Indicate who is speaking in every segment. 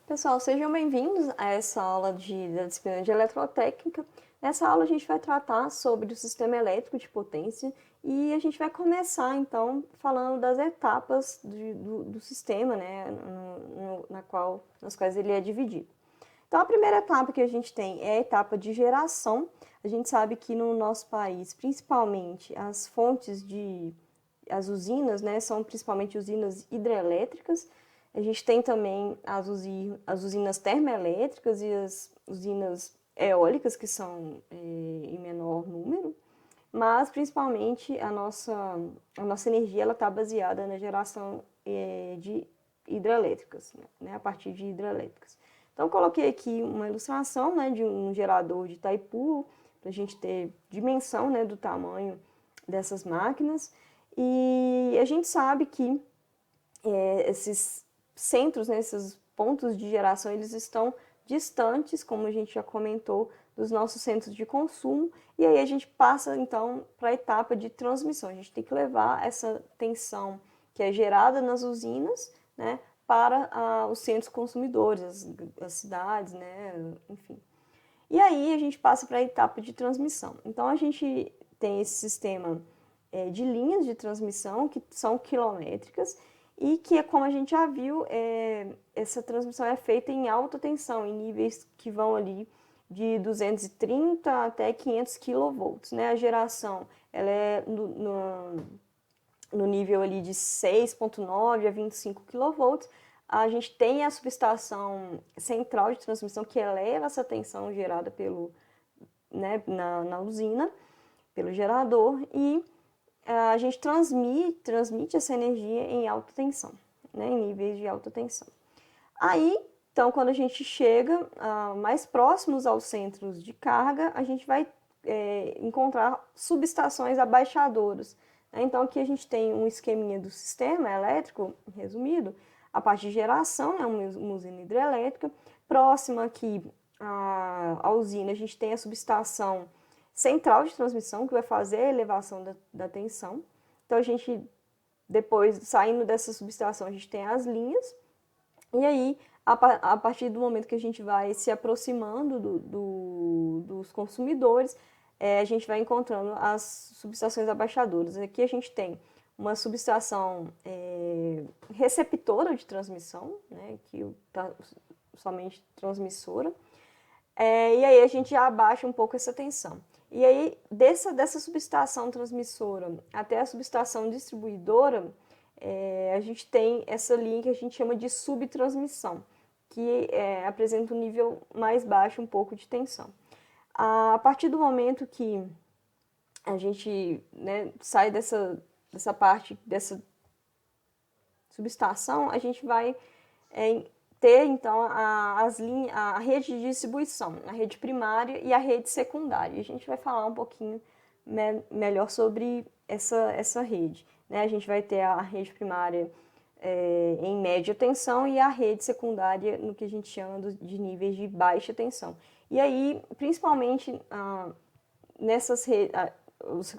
Speaker 1: Pessoal, sejam bem-vindos a essa aula da disciplina de eletrotécnica. Nessa aula a gente vai tratar sobre o sistema elétrico de potência e a gente vai começar então falando das etapas do sistema, né, nas quais ele é dividido. Então a primeira etapa que a gente tem é a etapa de geração. A gente sabe que no nosso país, principalmente as usinas, né, são principalmente usinas hidrelétricas. A gente tem também as usinas termoelétricas e as usinas eólicas, que são em menor número, mas principalmente a nossa energia está baseada na geração de hidrelétricas, né, a partir de hidrelétricas. Então, coloquei aqui uma ilustração, né, de um gerador de Itaipu, para a gente ter dimensão, né, do tamanho dessas máquinas. E a gente sabe que esses centros, né, esses pontos de geração, eles estão distantes, como a gente já comentou, dos nossos centros de consumo, e aí a gente passa então para a etapa de transmissão. A gente tem que levar essa tensão que é gerada nas usinas, né, para os centros consumidores, as cidades, né, enfim. E aí a gente passa para a etapa de transmissão. Então a gente tem esse sistema de linhas de transmissão que são quilométricas e que, como a gente já viu, essa transmissão é feita em alta tensão, em níveis que vão ali de 230 até 500 kV, né? A geração ela é no nível ali de 6,9 a 25 kV. A gente tem a subestação central de transmissão que eleva essa tensão gerada né, na usina, pelo gerador, e a gente transmite essa energia em alta tensão, né, em níveis de alta tensão. Aí, então, quando a gente chega mais próximos aos centros de carga, a gente vai encontrar subestações abaixadoras. Né? Então, aqui a gente tem um esqueminha do sistema elétrico, resumido, a parte de geração, né, uma usina hidrelétrica. Próxima aqui à usina, a gente tem a subestação central de transmissão, que vai fazer a elevação da tensão. Então, a gente, depois, saindo dessa subestação, a gente tem as linhas. E aí, a partir do momento que a gente vai se aproximando dos consumidores, a gente vai encontrando as subestações abaixadoras. Aqui a gente tem uma subestação receptora de transmissão, né, que está somente transmissora, e aí a gente já abaixa um pouco essa tensão. E aí, dessa subestação transmissora até a subestação distribuidora, a gente tem essa linha que a gente chama de subtransmissão, que apresenta um nível mais baixo um pouco de tensão. A partir do momento que a gente, né, sai dessa parte, dessa subestação, a gente vai ter, então, a rede de distribuição, a rede primária e a rede secundária. E a gente vai falar um pouquinho melhor sobre essa rede. Né? A gente vai ter a rede primária em média tensão e a rede secundária no que a gente chama de níveis de baixa tensão. E aí, principalmente, os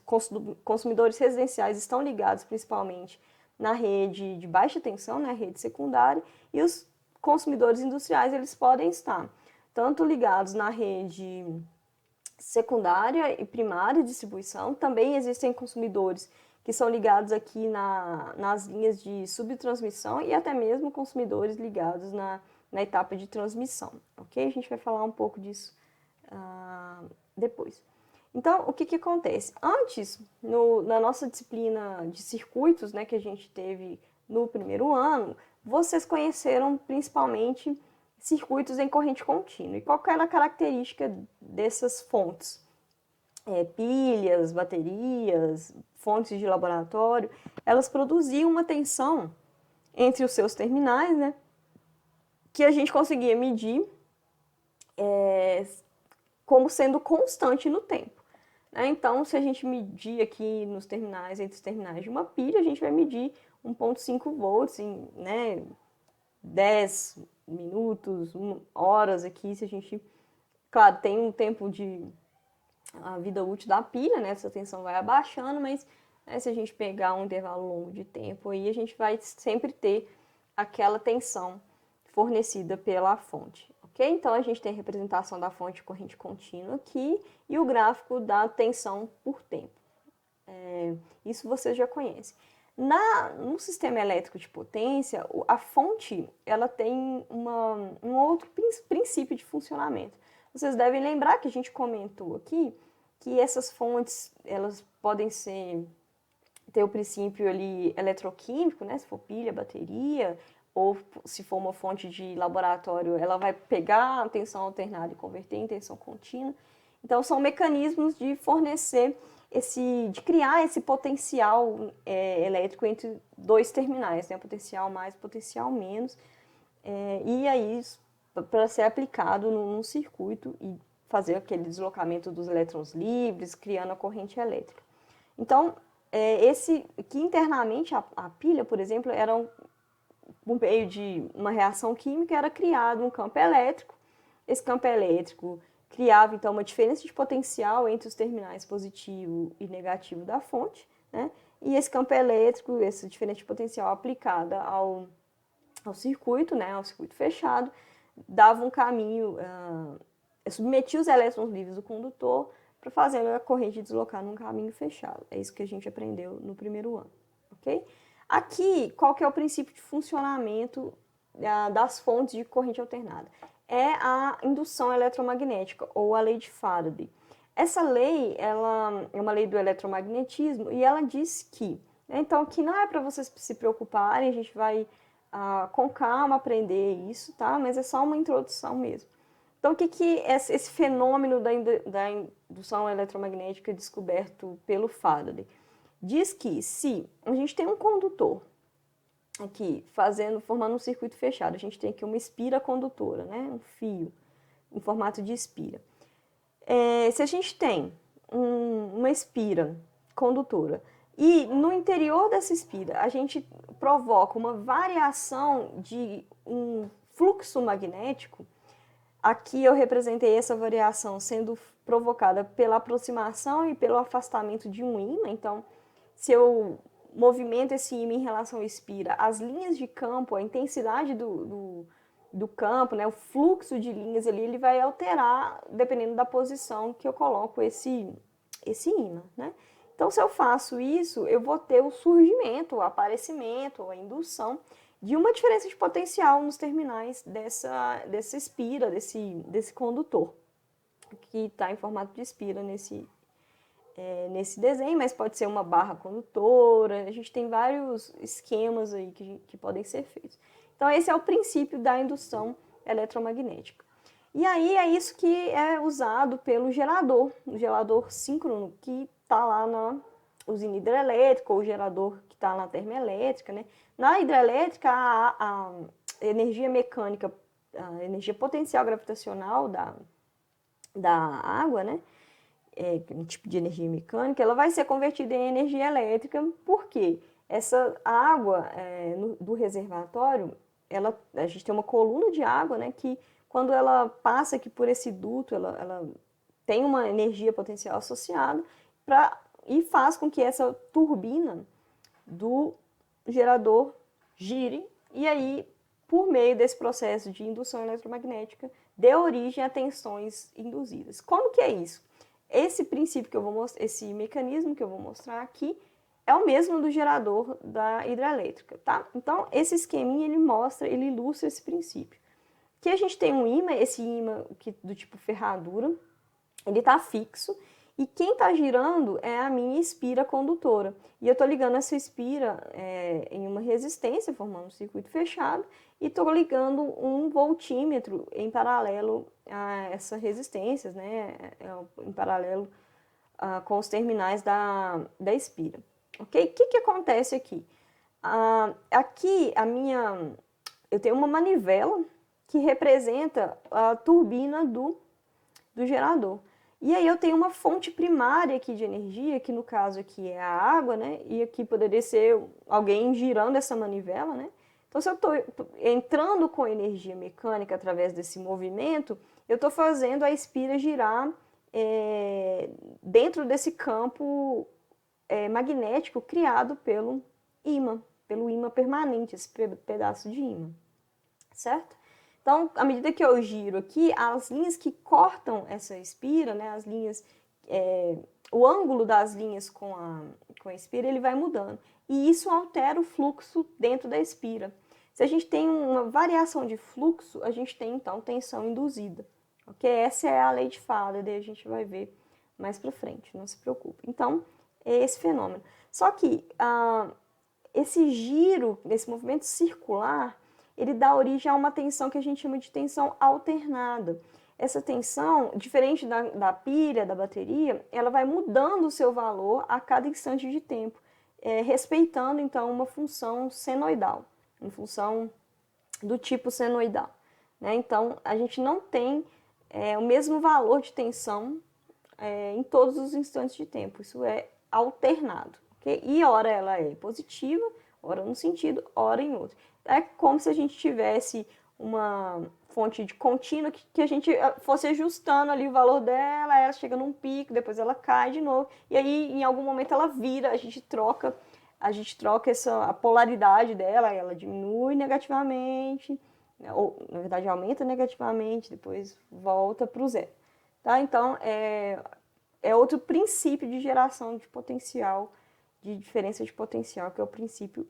Speaker 1: consumidores residenciais estão ligados principalmente na rede de baixa tensão, na rede secundária, e os consumidores industriais eles podem estar tanto ligados na rede secundária e primária de distribuição. Também existem consumidores que são ligados aqui nas linhas de subtransmissão e até mesmo consumidores ligados na etapa de transmissão, ok? A gente vai falar um pouco disso depois. Então, o que acontece? Antes, na nossa disciplina de circuitos, né, que a gente teve no primeiro ano, vocês conheceram principalmente circuitos em corrente contínua. E qual era a característica dessas fontes? Pilhas, baterias, fontes de laboratório, elas produziam uma tensão entre os seus terminais, né, que a gente conseguia medir como sendo constante no tempo. Então, se a gente medir aqui nos terminais, entre os terminais de uma pilha, a gente vai medir 1,5 volts em 10 minutos, horas aqui, se a gente... Claro, tem um tempo de a vida útil da pilha, né? Essa tensão vai abaixando, mas se a gente pegar um intervalo longo de tempo aí, a gente vai sempre ter aquela tensão fornecida pela fonte. Ok? Então, a gente tem a representação da fonte de corrente contínua aqui e o gráfico da tensão por tempo. Isso vocês já conhecem. No sistema elétrico de potência, a fonte ela tem um outro princípio de funcionamento. Vocês devem lembrar que a gente comentou aqui que essas fontes elas podem ter o princípio ali eletroquímico, né? Se for pilha, bateria, ou se for uma fonte de laboratório, ela vai pegar a tensão alternada e converter em tensão contínua. Então, são mecanismos de fornecer de criar esse potencial elétrico entre dois terminais, né? Potencial mais, potencial menos, e aí para ser aplicado num circuito e fazer aquele deslocamento dos elétrons livres, criando a corrente elétrica. Então, que internamente a pilha, por exemplo, era por meio de uma reação química, era criado um campo elétrico. Esse campo elétrico criava, então, uma diferença de potencial entre os terminais positivo e negativo da fonte, né? E esse campo elétrico, essa diferença de potencial aplicada ao circuito, né, ao circuito fechado, dava um caminho, submetia os elétrons livres do condutor para fazer a corrente deslocar num caminho fechado. É isso que a gente aprendeu no primeiro ano, ok? Aqui, qual que é o princípio de funcionamento das fontes de corrente alternada? É a indução eletromagnética, ou a lei de Faraday. Essa lei, ela é uma lei do eletromagnetismo e ela diz que, então, que não é para vocês se preocuparem, a gente vai com calma aprender isso, tá? Mas é só uma introdução mesmo. Então, o que esse fenômeno da indução eletromagnética descoberto pelo Faraday? Diz que se a gente tem um condutor aqui formando um circuito fechado, a gente tem aqui uma espira condutora, né? Um fio em formato de espira. Se a gente tem uma espira condutora e no interior dessa espira a gente provoca uma variação de um fluxo magnético, aqui eu representei essa variação sendo provocada pela aproximação e pelo afastamento de um ímã. Então, se eu movimento esse ímã em relação à espira, as linhas de campo, a intensidade do campo, né, o fluxo de linhas ali, ele vai alterar dependendo da posição que eu coloco esse ímã, né? Então, se eu faço isso, eu vou ter o surgimento, o aparecimento, a indução de uma diferença de potencial nos terminais dessa espira, desse condutor, que está em formato de espira nesse desenho, mas pode ser uma barra condutora. A gente tem vários esquemas aí que podem ser feitos. Então, esse é o princípio da indução eletromagnética. E aí é isso que é usado pelo gerador, o gerador síncrono, que está lá na usina hidrelétrica, ou o gerador que está na termoelétrica, né? Na hidrelétrica, a energia mecânica, a energia potencial gravitacional da água, né? Um tipo de energia mecânica, ela vai ser convertida em energia elétrica, porque essa água do reservatório, a gente tem uma coluna de água, né, que quando ela passa aqui por esse duto, ela tem uma energia potencial associada e faz com que essa turbina do gerador gire, e aí, por meio desse processo de indução eletromagnética, dê origem a tensões induzidas. Como que é isso? Esse princípio que eu vou mostrar, esse mecanismo que eu vou mostrar aqui, é o mesmo do gerador da hidrelétrica, tá? Então, esse esqueminha, ele ilustra esse princípio. Que a gente tem um ímã, esse ímã do tipo ferradura, ele está fixo, e quem está girando é a minha espira condutora. E eu estou ligando essa espira em uma resistência, formando um circuito fechado, e estou ligando um voltímetro em paralelo a essas resistências, né? Em paralelo com os terminais da espira. Ok? O que acontece aqui? Aqui eu tenho uma manivela que representa a turbina do gerador. E aí eu tenho uma fonte primária aqui de energia, que no caso aqui é a água, né? E aqui poderia ser alguém girando essa manivela, né? Então, se eu estou entrando com energia mecânica através desse movimento, eu estou fazendo a espira girar dentro desse campo magnético criado pelo ímã permanente, esse pedaço de ímã, certo? Então, à medida que eu giro aqui, as linhas que cortam essa espira, né, as linhas, o ângulo das linhas com a espira, ele vai mudando. E isso altera o fluxo dentro da espira. Se a gente tem uma variação de fluxo, a gente tem, então, tensão induzida. Ok? Essa é a lei de Faraday, a gente vai ver mais para frente, não se preocupe. Então, é esse fenômeno. Só que esse giro, esse movimento circular, ele dá origem a uma tensão que a gente chama de tensão alternada. Essa tensão, diferente da pilha, da bateria, ela vai mudando o seu valor a cada instante de tempo, respeitando, então, uma função senoidal, uma função do tipo senoidal. Né? Então, a gente não tem o mesmo valor de tensão em todos os instantes de tempo. Isso é alternado. Okay? E ora ela é positiva, ora num sentido, ora em outro. É como se a gente tivesse uma fonte de contínua que a gente fosse ajustando ali o valor dela, ela chega num pico, depois ela cai de novo, e aí em algum momento ela vira, a gente troca a polaridade dela, ela diminui negativamente, ou na verdade aumenta negativamente, depois volta para o zero. Tá? Então, é outro princípio de geração de potencial, de diferença de potencial, que é o princípio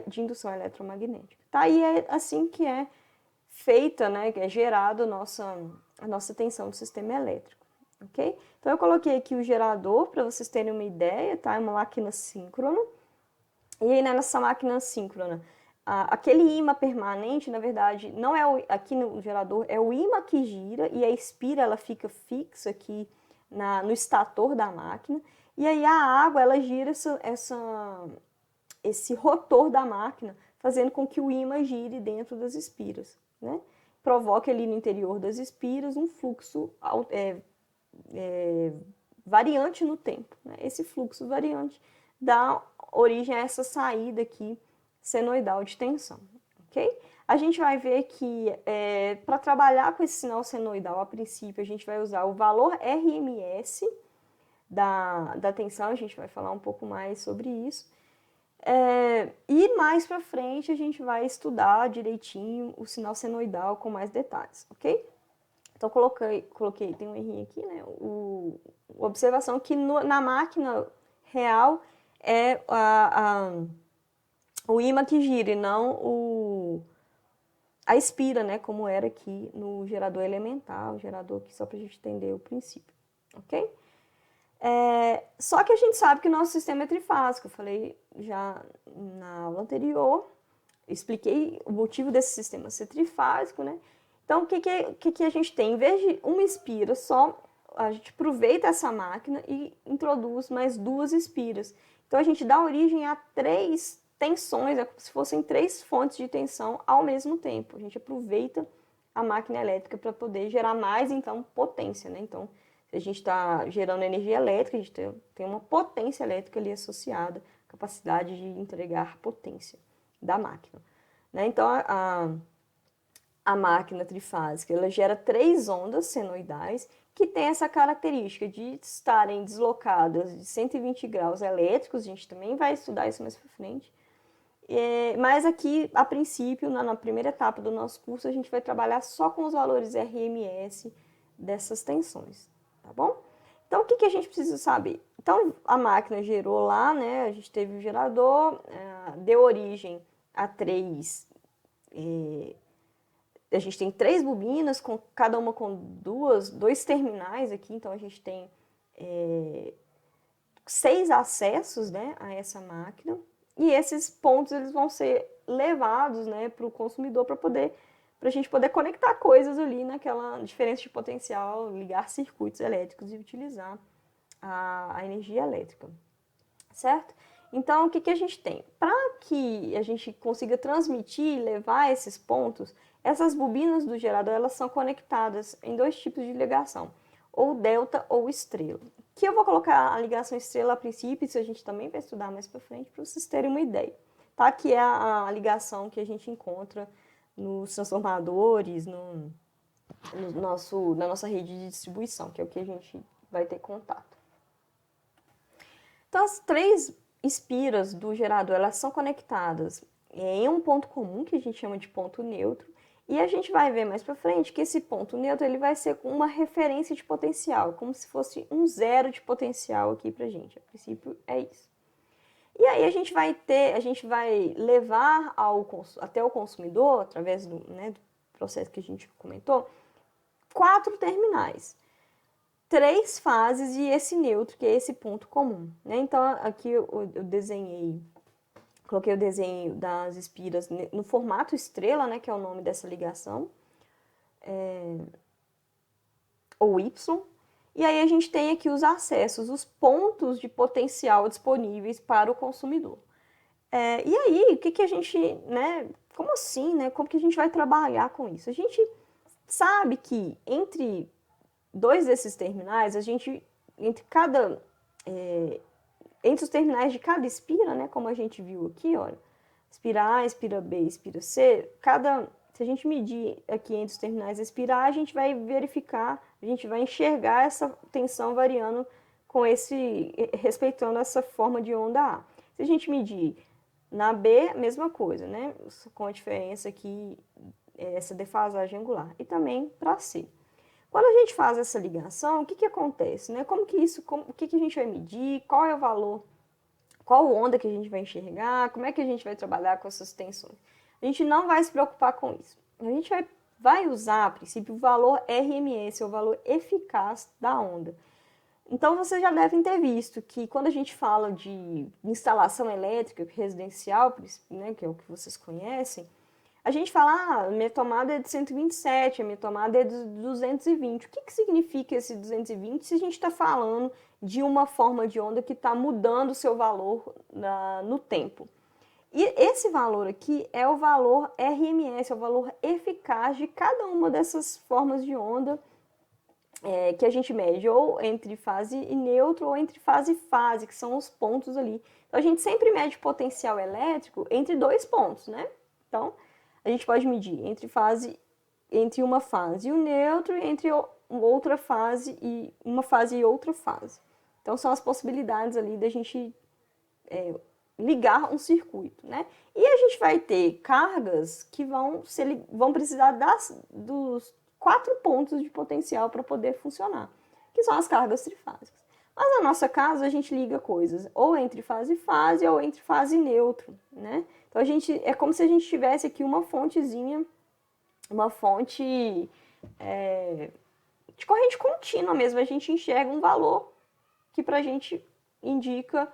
Speaker 1: de indução eletromagnética. Tá? E é assim que é feita, né, que é gerada a nossa tensão do sistema elétrico. Ok? Então, eu coloquei aqui o gerador, para vocês terem uma ideia, tá? É uma máquina síncrona. E aí, nessa máquina síncrona, aquele ímã permanente, na verdade, não é aqui no gerador, é o ímã que gira e a espira ela fica fixa aqui no estator da máquina. E aí a água ela gira esse rotor da máquina, fazendo com que o ímã gire dentro das espiras. Né? Provoca ali no interior das espiras um fluxo variante no tempo. Né? Esse fluxo variante dá origem a essa saída aqui senoidal de tensão. Okay? A gente vai ver que para trabalhar com esse sinal senoidal, a princípio, a gente vai usar o valor RMS da tensão, a gente vai falar um pouco mais sobre isso. E mais para frente a gente vai estudar direitinho o sinal senoidal com mais detalhes, ok? Então coloquei, tem um errinho aqui, né? Observação que na máquina real é o ímã que gira e não a espira, né? Como era aqui no gerador elementar, o gerador aqui só para a gente entender o princípio, ok? Só que a gente sabe que o nosso sistema é trifásico. Eu falei já na aula anterior, expliquei o motivo desse sistema ser trifásico, né? Então, o que a gente tem? Em vez de uma espira só, a gente aproveita essa máquina e introduz mais duas espiras. Então, a gente dá origem a 3 tensões, é como se fossem 3 fontes de tensão ao mesmo tempo. A gente aproveita a máquina elétrica para poder gerar mais, então, potência, né? Então, se a gente está gerando energia elétrica, a gente tem uma potência elétrica ali associada, capacidade de entregar potência da máquina. Né? Então, a máquina trifásica ela gera 3 ondas senoidais que têm essa característica de estarem deslocadas de 120 graus elétricos, a gente também vai estudar isso mais para frente. Mas aqui, a princípio, na primeira etapa do nosso curso, a gente vai trabalhar só com os valores RMS dessas tensões. Tá bom? Então, o que a gente precisa saber? Então, a máquina gerou lá, né? A gente teve o gerador, deu origem a 3. A gente tem 3 bobinas, cada uma com 2 terminais aqui. Então, a gente tem 6 acessos, né, a essa máquina. E esses pontos eles vão ser levados, né, para o consumidor para a gente poder conectar coisas ali naquela diferença de potencial, ligar circuitos elétricos e utilizar a energia elétrica, certo? Então, o que a gente tem? Para que a gente consiga transmitir e levar esses pontos, essas bobinas do gerador elas são conectadas em 2 tipos de ligação, ou delta ou estrela. Que eu vou colocar a ligação estrela a princípio, isso a gente também vai estudar mais para frente, para vocês terem uma ideia. Tá? Que é a ligação que a gente encontra nos transformadores, na nossa rede de distribuição, que é o que a gente vai ter contato. Então, as 3 espiras do gerador, elas são conectadas em um ponto comum, que a gente chama de ponto neutro, E a gente vai ver mais para frente que esse ponto neutro ele vai ser uma referência de potencial, como se fosse um zero de potencial aqui para a gente. A princípio é isso. E aí a gente vai levar até o consumidor, através do processo que a gente comentou, 4 terminais. 3 fases e esse neutro, que é esse ponto comum. Né? Então, aqui eu coloquei o desenho das espiras no formato estrela, né, que é o nome dessa ligação, ou Y. E aí a gente tem aqui os acessos, os pontos de potencial disponíveis para o consumidor. E aí, o que a gente, como assim, como que a gente vai trabalhar com isso? A gente sabe que entre 2 desses terminais, entre os terminais de cada espira, como a gente viu aqui, olha, espira A, espira B, espira C, se a gente medir aqui entre os terminais da espira A, a gente vai verificar, a gente vai enxergar essa tensão variando respeitando essa forma de onda A. Se a gente medir na B, mesma coisa, com a diferença aqui, essa defasagem angular. E também para C. Quando a gente faz essa ligação, o que acontece? O que a gente vai medir? Qual é o valor? Qual onda que a gente vai enxergar? Como é que a gente vai trabalhar com essas tensões? A gente não vai se preocupar com isso. A gente vai usar, a princípio, o valor RMS, o valor eficaz da onda. Então, vocês já devem ter visto que quando a gente fala de instalação elétrica residencial, que é o que vocês conhecem, a gente fala, a minha tomada é de 127, a minha tomada é de 220. O que significa esse 220 se a gente está falando de uma forma de onda que está mudando o seu valor no tempo? E esse valor aqui é o valor RMS, é o valor eficaz de cada uma dessas formas de onda que a gente mede, ou entre fase e neutro, ou entre fase e fase, que são os pontos ali. Então, a gente sempre mede potencial elétrico entre 2 pontos, né? Então, a gente pode medir entre uma fase e o neutro, e entre outra fase e uma fase e outra fase. Então, são as possibilidades ali da gente ligar um circuito, né? E a gente vai ter cargas que vão precisar dos 4 pontos de potencial para poder funcionar, que são as cargas trifásicas. Mas no nosso caso, a gente liga coisas ou entre fase e fase ou entre fase e neutro, né? Então, é como se a gente tivesse aqui uma fontezinha, uma fonte de corrente contínua mesmo. A gente enxerga um valor que para a gente indica,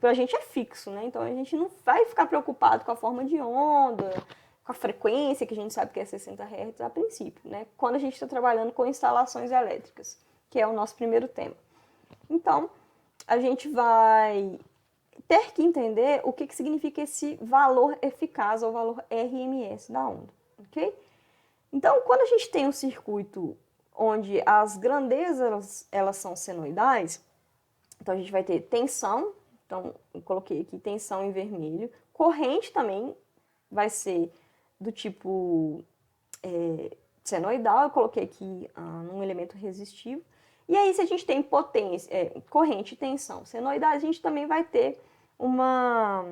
Speaker 1: para a gente é fixo, né? Então, a gente não vai ficar preocupado com a forma de onda, com a frequência, que a gente sabe que é 60 Hz a princípio, né? Quando a gente está trabalhando com instalações elétricas, que é o nosso primeiro tema. Então, a gente vai ter que entender o que significa esse valor eficaz, ou valor RMS da onda, ok? Então, quando a gente tem um circuito onde as grandezas elas são senoidais, então a gente vai ter tensão, então eu coloquei aqui tensão em vermelho, corrente também vai ser do tipo senoidal, eu coloquei aqui num elemento resistivo. E aí, se a gente tem corrente e tensão senoidal, a gente também vai ter uma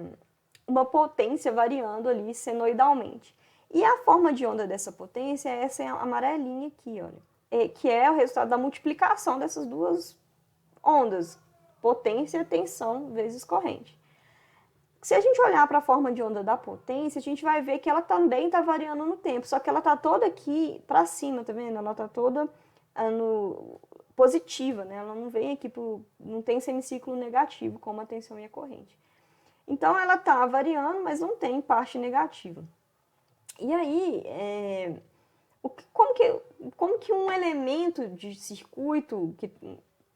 Speaker 1: potência variando ali senoidalmente. E a forma de onda dessa potência é essa amarelinha aqui, olha, que é o resultado da multiplicação dessas duas ondas, potência e tensão vezes corrente. Se a gente olhar para a forma de onda da potência, a gente vai ver que ela também está variando no tempo, só que ela está toda aqui para cima, tá vendo? Ela está toda positiva, né? Ela não vem aqui, não tem semiciclo negativo, como a tensão e a corrente. Então, ela está variando, mas não tem parte negativa. E aí, como que um elemento de circuito,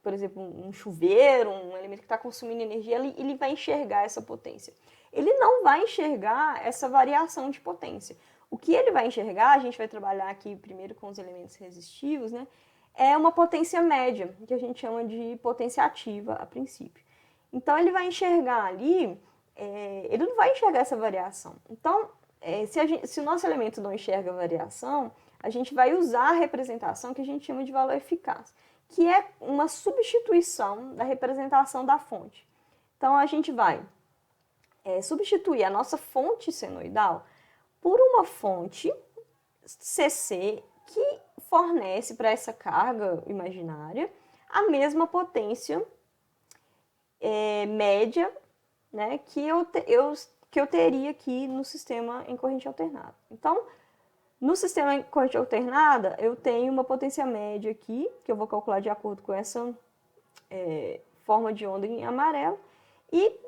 Speaker 1: por exemplo, um chuveiro, um elemento que está consumindo energia, ele vai enxergar essa potência? Ele não vai enxergar essa variação de potência. O que ele vai enxergar, a gente vai trabalhar aqui primeiro com os elementos resistivos, né? É uma potência média, que a gente chama de potência ativa, a princípio. Então, ele vai enxergar ali, ele não vai enxergar essa variação. Então, se o nosso elemento não enxerga variação, a gente vai usar a representação que a gente chama de valor eficaz, que é uma substituição da representação da fonte. Então, a gente vai substituir a nossa fonte senoidal por uma fonte CC que fornece para essa carga imaginária a mesma potência média, né, que eu teria aqui no sistema em corrente alternada. Então, no sistema em corrente alternada, eu tenho uma potência média aqui, que eu vou calcular de acordo com essa forma de onda em amarelo. E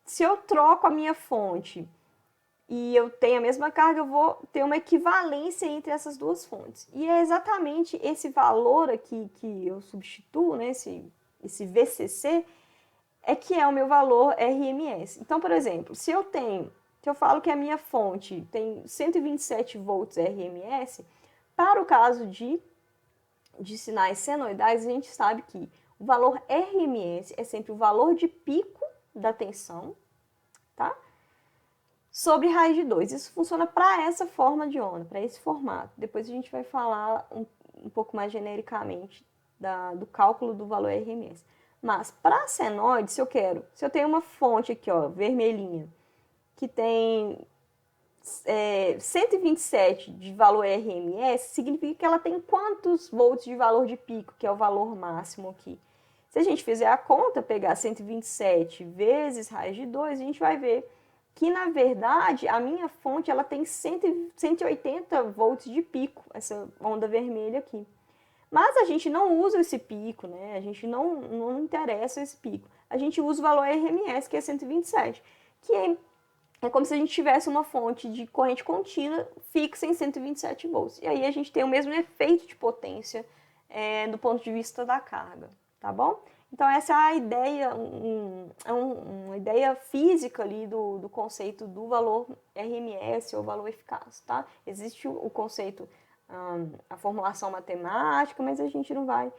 Speaker 1: se eu troco a minha fonte e eu tenho a mesma carga, eu vou ter uma equivalência entre essas duas fontes. E é exatamente esse valor aqui que eu substituo, né, esse VCC, é que é o meu valor RMS. Então, por exemplo, se eu falo que a minha fonte tem 127 volts RMS, para o caso de sinais senoidais, a gente sabe que o valor RMS é sempre o valor de pico da tensão, tá? Sobre raiz de 2. Isso funciona para essa forma de onda, para esse formato. Depois a gente vai falar um pouco mais genericamente do cálculo do valor RMS. Mas para senoide, se eu tenho uma fonte aqui, ó, vermelhinha, que tem 127 de valor RMS, significa que ela tem quantos volts de valor de pico, que é o valor máximo aqui. Se a gente fizer a conta, pegar 127 vezes raiz de 2, a gente vai ver que, na verdade, a minha fonte ela tem 180 volts de pico, essa onda vermelha aqui. Mas a gente não usa esse pico, né? A gente não interessa esse pico. A gente usa o valor RMS, que é 127, que é como se a gente tivesse uma fonte de corrente contínua fixa em 127 volts. E aí a gente tem o mesmo efeito de potência do ponto de vista da carga, tá bom? Então essa é a ideia, uma ideia física ali do conceito do valor RMS ou valor eficaz, tá? Existe o conceito, a formulação matemática, mas a gente não vai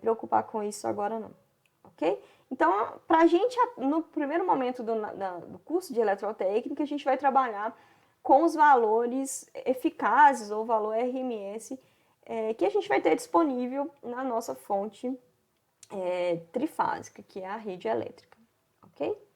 Speaker 1: preocupar com isso agora não, ok? Então, para a gente, no primeiro momento do curso de eletrotécnica, a gente vai trabalhar com os valores eficazes ou valor RMS que a gente vai ter disponível na nossa fonte trifásica, que é a rede elétrica, ok?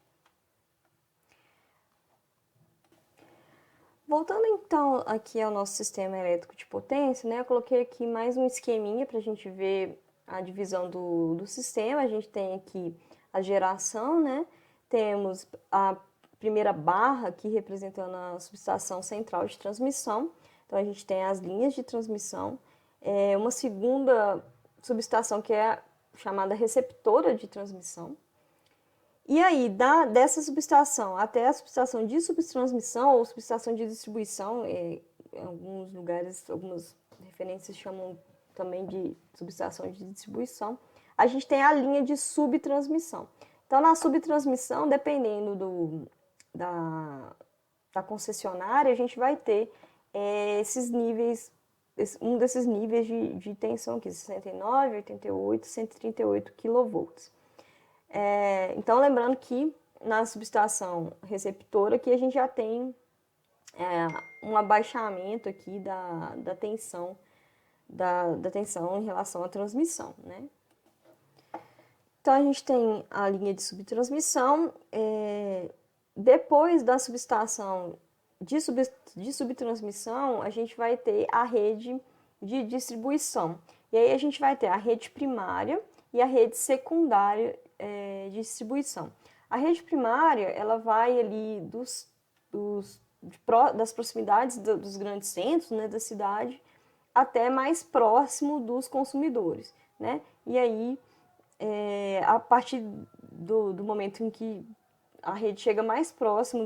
Speaker 1: Voltando então aqui ao nosso sistema elétrico de potência, né, eu coloquei aqui mais um esqueminha para a gente ver a divisão do sistema. A gente tem aqui a geração, né, temos a primeira barra aqui representando a subestação central de transmissão, então a gente tem as linhas de transmissão, uma segunda subestação que é chamada receptora de transmissão. E aí, dessa subestação até a subestação de subtransmissão ou subestação de distribuição, em alguns lugares, algumas referências chamam também de subestação de distribuição, a gente tem a linha de subtransmissão. Então, na subtransmissão, dependendo da concessionária, a gente vai ter esses níveis, um desses níveis de tensão aqui, 69, 88, 138 kV. Então, lembrando que na subestação receptora aqui a gente já tem um abaixamento aqui da tensão em relação à transmissão, né? Então, a gente tem a linha de subtransmissão. Depois da subestação de subtransmissão, a gente vai ter a rede de distribuição. E aí a gente vai ter a rede primária e a rede secundária de distribuição. A rede primária, ela vai ali das proximidades dos grandes centros, né, da cidade, até mais próximo dos consumidores, né? E aí, a partir do momento em que a rede chega mais próximo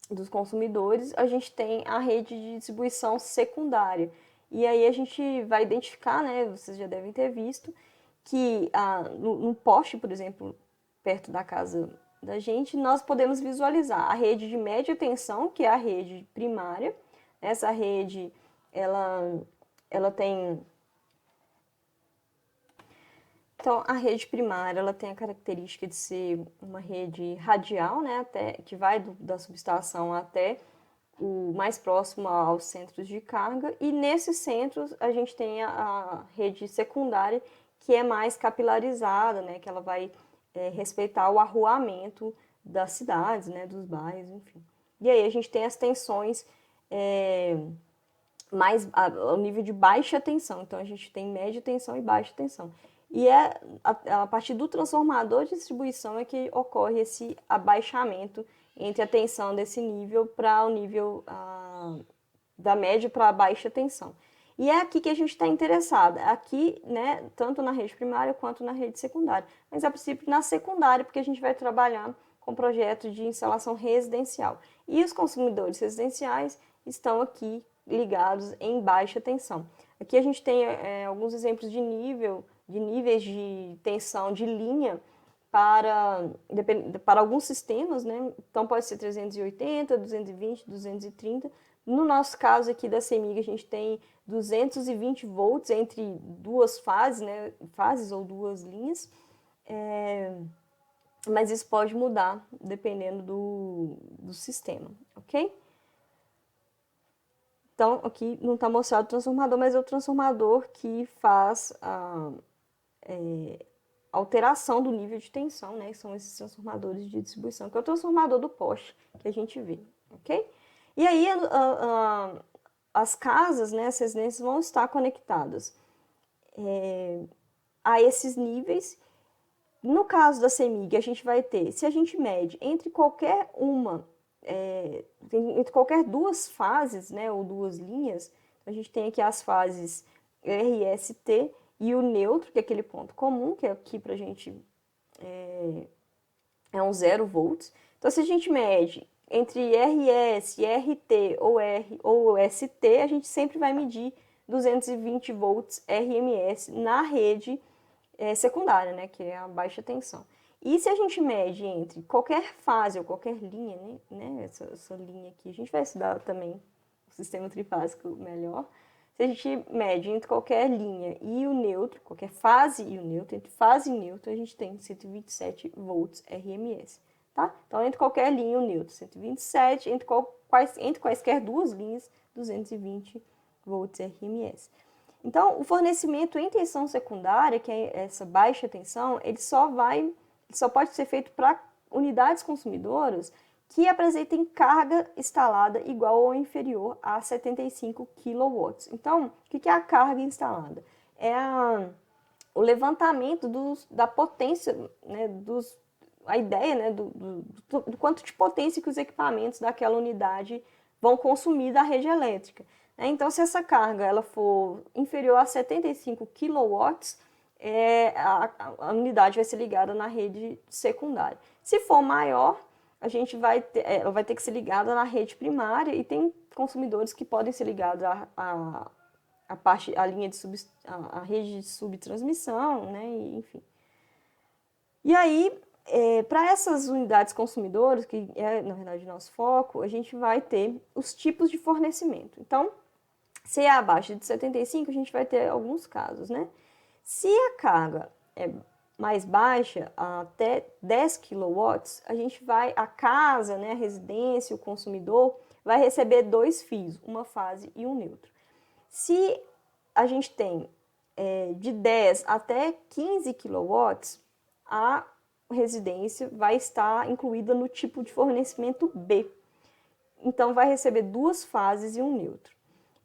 Speaker 1: dos consumidores, a gente tem a rede de distribuição secundária. E aí a gente vai identificar, né, vocês já devem ter visto, que no poste, por exemplo, perto da casa da gente, nós podemos visualizar a rede de média tensão, que é a rede primária. Essa rede, ela tem... Então, a rede primária, ela tem a característica de ser uma rede radial, né, que vai da subestação até o mais próximo aos centros de carga, e nesses centros a gente tem a rede secundária, que é mais capilarizada, né, que ela vai respeitar o arruamento das cidades, né, dos bairros, enfim. E aí a gente tem as tensões mais ao nível de baixa tensão. Então a gente tem média tensão e baixa tensão. E é a partir do transformador de distribuição é que ocorre esse abaixamento entre a tensão desse nível para o nível da média para a baixa tensão. E é aqui que a gente está interessado, aqui, né, tanto na rede primária quanto na rede secundária. Mas a princípio na secundária, porque a gente vai trabalhar com projetos de instalação residencial. E os consumidores residenciais estão aqui ligados em baixa tensão. Aqui a gente tem alguns exemplos de níveis de tensão de linha para alguns sistemas, né? Então pode ser 380, 220, 230. No nosso caso aqui da CEMIG, a gente tem 220 volts entre duas fases, né? Fases ou duas linhas. Mas isso pode mudar dependendo do sistema, ok? Então, aqui não está mostrado o transformador, mas é o transformador que faz a alteração do nível de tensão, né? São esses transformadores de distribuição, que é o transformador do poste que a gente vê, ok? E aí, as casas, né, as residências vão estar conectadas a esses níveis. No caso da CEMIG, a gente vai ter, se a gente mede entre qualquer entre qualquer duas fases, né, ou duas linhas, a gente tem aqui as fases RST e o neutro, que é aquele ponto comum, que é aqui pra gente é um 0 volts. Então, se a gente mede entre RS, RT ou R ou ST, a gente sempre vai medir 220 volts RMS na rede secundária, né, que é a baixa tensão. E se a gente mede entre qualquer fase ou qualquer linha, né, essa linha aqui, a gente vai estudar também o sistema trifásico melhor. Se a gente mede entre qualquer linha e o neutro, qualquer fase e o neutro, entre fase e neutro, a gente tem 127 volts RMS, tá? Então, entre qualquer linha e o neutro, 127, entre quaisquer duas linhas, 220 volts RMS. Então, o fornecimento em tensão secundária, que é essa baixa tensão, ele só pode ser feito para unidades consumidoras que apresentem carga instalada igual ou inferior a 75 kW. Então, o que é a carga instalada? É o levantamento da potência, né, a ideia, né, do quanto de potência que os equipamentos daquela unidade vão consumir da rede elétrica. Então, se essa carga ela for inferior a 75 kW, a unidade vai ser ligada na rede secundária. Se for maior, ela vai ter que ser ligada na rede primária, e tem consumidores que podem ser ligados à rede de subtransmissão, né, enfim. E aí, para essas unidades consumidoras, que é, na verdade, o nosso foco, a gente vai ter os tipos de fornecimento. Então, se é abaixo de 75, a gente vai ter alguns casos, né? Se a carga é mais baixa, até 10 kW, a casa, né, a residência, o consumidor, vai receber dois fios, uma fase e um neutro. Se a gente tem de 10 até 15 kW, a residência vai estar incluída no tipo de fornecimento B. Então, vai receber duas fases e um neutro.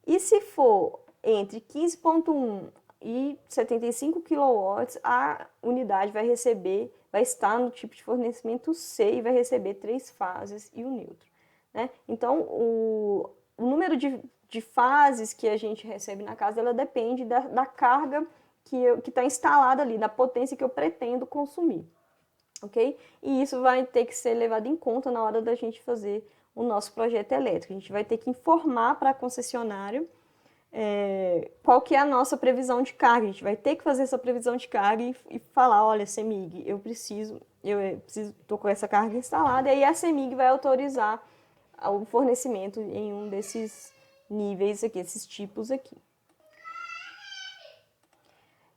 Speaker 1: E se for entre 15,1 e 75 kW, a unidade vai estar no tipo de fornecimento C e vai receber 3 fases e um neutro, né? Então, o número de fases que a gente recebe na casa, ela depende da carga que está instalada ali, da potência que eu pretendo consumir, ok? E isso vai ter que ser levado em conta na hora da gente fazer o nosso projeto elétrico. A gente vai ter que informar para a concessionária qual que é a nossa previsão de carga. A gente vai ter que fazer essa previsão de carga e falar, olha, CEMIG, eu preciso, estou com essa carga instalada, e aí a CEMIG vai autorizar o fornecimento em um desses níveis aqui, esses tipos aqui.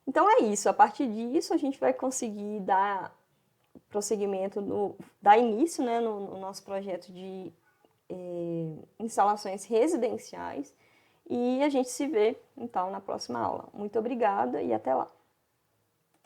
Speaker 1: Então é isso, a partir disso a gente vai conseguir dar prosseguimento, dar início, né, no nosso projeto de instalações residenciais, e a gente se vê, então, na próxima aula. Muito obrigada e até lá!